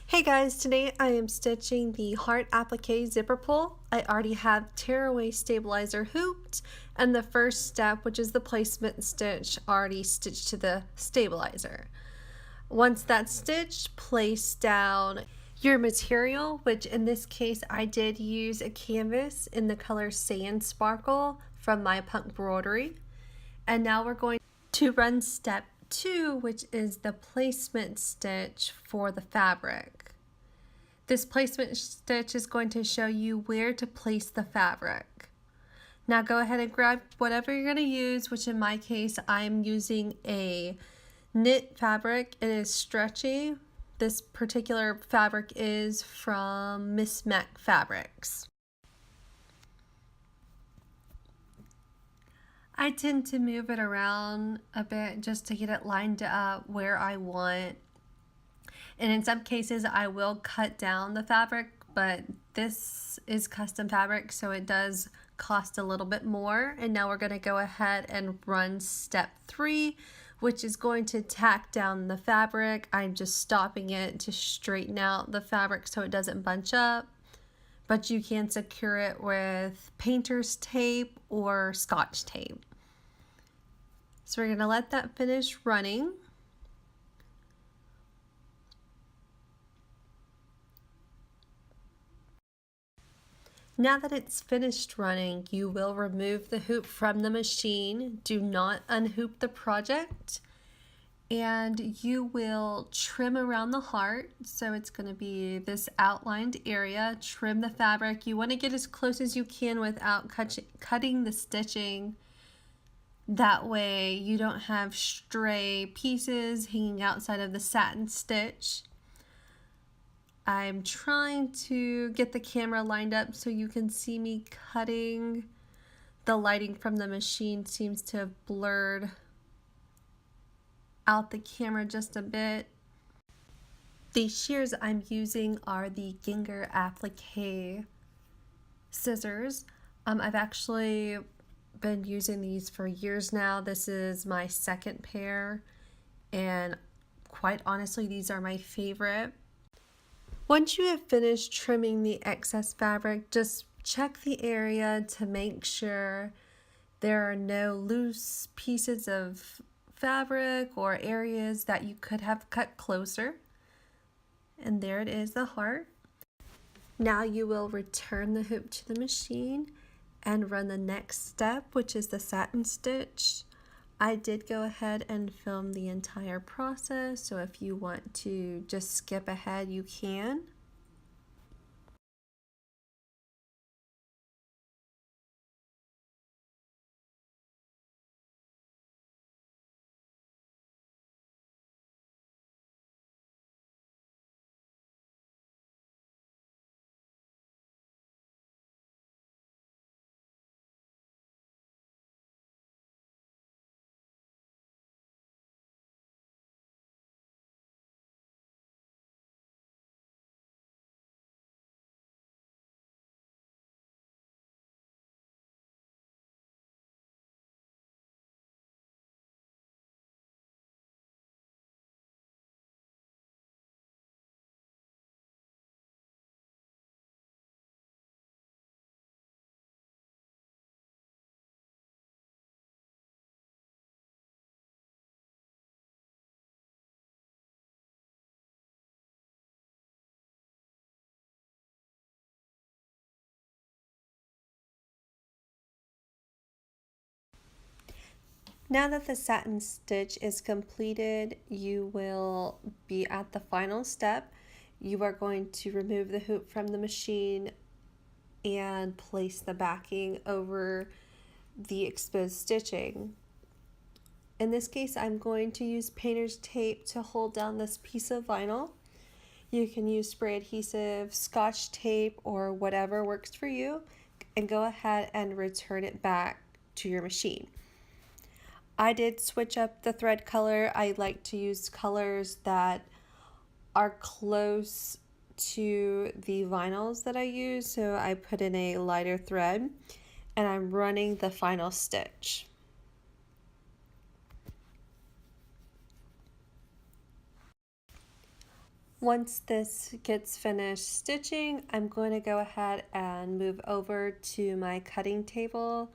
Hey guys, today I am stitching the Heart Appliqué zipper pull. I already have tearaway stabilizer hooped and the first step, which is the placement stitch, already stitched to the stabilizer. Once that's stitched, place down your material, which in this case I did use a canvas in the color Sand Sparkle from my Embroidery. And now we're going to run step 2, which is the placement stitch for the fabric. This placement stitch is going to show you where to place the fabric. Now go ahead and grab whatever you're going to use, which in my case I'm using a knit fabric. It is stretchy. This particular fabric is from Miss Mac Fabrics. I tend to move it around a bit just to get it lined up where I want. And in some cases I will cut down the fabric, but this is custom fabric, so it does cost a little bit more. And now we're going to go ahead and run step 3, which is going to tack down the fabric. I'm just stopping it to straighten out the fabric so it doesn't bunch up. But you can secure it with painter's tape or Scotch tape. So we're going to let that finish running. Now that it's finished running, you will remove the hoop from the machine. Do not unhoop the project. And you will trim around the heart. So it's going to be this outlined area. Trim the fabric. You want to get as close as you can without cutting the stitching. That way you don't have stray pieces hanging outside of the satin stitch. I'm trying to get the camera lined up so you can see me cutting. The lighting from the machine seems to have blurred out the camera just a bit. The shears I'm using are the Ginger Appliqué scissors. I've actually been using these for years now. This is my second pair, and quite honestly, these are my favorite. Once you have finished trimming the excess fabric, just check the area to make sure there are no loose pieces of fabric or areas that you could have cut closer. And there it is, the heart. Now you will return the hoop to the machine and run the next step, which is the satin stitch. I did go ahead and film the entire process, so if you want to just skip ahead, you can. Now that the satin stitch is completed, you will be at the final step. You are going to remove the hoop from the machine and place the backing over the exposed stitching. In this case, I'm going to use painter's tape to hold down this piece of vinyl. You can use spray adhesive, Scotch tape, or whatever works for you, and go ahead and return it back to your machine. I did switch up the thread color. I like to use colors that are close to the vinyls that I use, so I put in a lighter thread and I'm running the final stitch. Once this gets finished stitching, I'm going to go ahead and move over to my cutting table.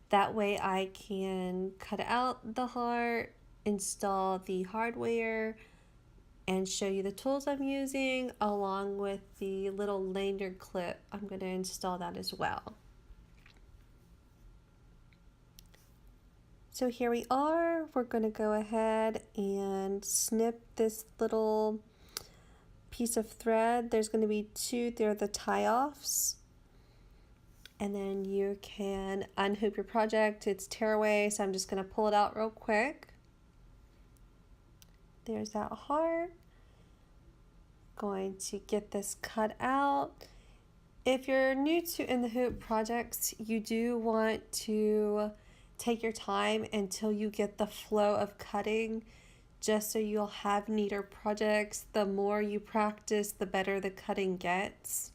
That way I can cut out the heart, install the hardware, and show you the tools I'm using along with the little lanyard clip. I'm going to install that as well. So here we are. We're going to go ahead and snip this little piece of thread. There's going to be two, they're the tie-offs. And then you can unhoop your project. It's tearaway, so I'm just going to pull it out real quick. There's that heart. Going to get this cut out. If you're new to In the Hoop projects, you do want to take your time until you get the flow of cutting, just so you'll have neater projects. The more you practice, the better the cutting gets.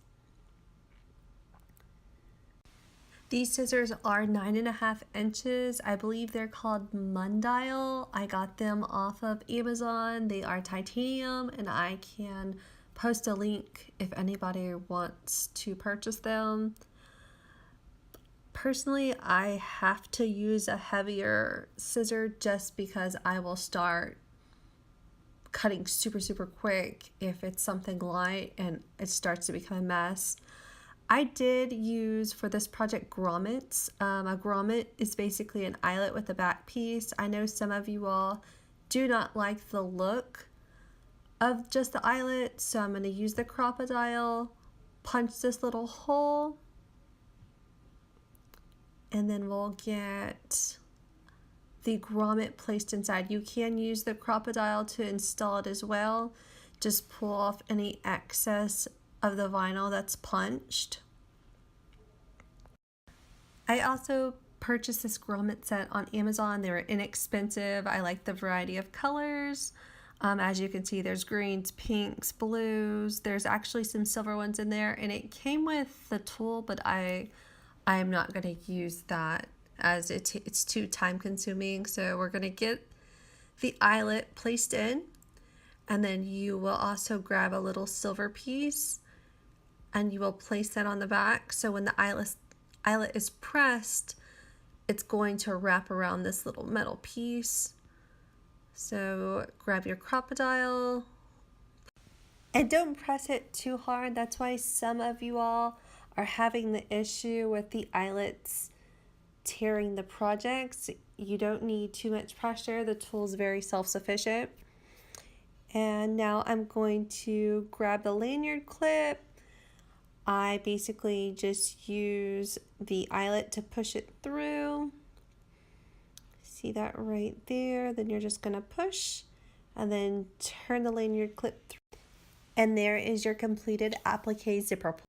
These scissors are 9.5 inches. I believe they're called Mundial. I got them off of Amazon. They are titanium, and I can post a link if anybody wants to purchase them. Personally, I have to use a heavier scissor just because I will start cutting super quick if it's something light and it starts to become a mess. I did use for this project grommets. A grommet is basically an eyelet with a back piece. I know some of you all do not like the look of just the eyelet, so I'm going to use the crocodile, punch this little hole, and then we'll get the grommet placed inside. You can use the crocodile to install it as well. Just pull off any excess of the vinyl that's punched. I also purchased this grommet set on Amazon. They were inexpensive. I like the variety of colors. As you can see, there's greens, pinks, blues. There's actually some silver ones in there, and it came with the tool, but I am not going to use that as it's too time consuming. So we're going to get the eyelet placed in, and then you will also grab a little silver piece and you will place that on the back. So when the eyelet is pressed, it's going to wrap around this little metal piece. So grab your crocodile and don't press it too hard. That's why some of you all are having the issue with the eyelets tearing the projects. You don't need too much pressure. The tool is very self-sufficient. And now I'm going to grab the lanyard clip. I basically just use the eyelet to push it through. See that right there? Then you're just going to push and then turn the lanyard clip through. And there is your completed applique zipper.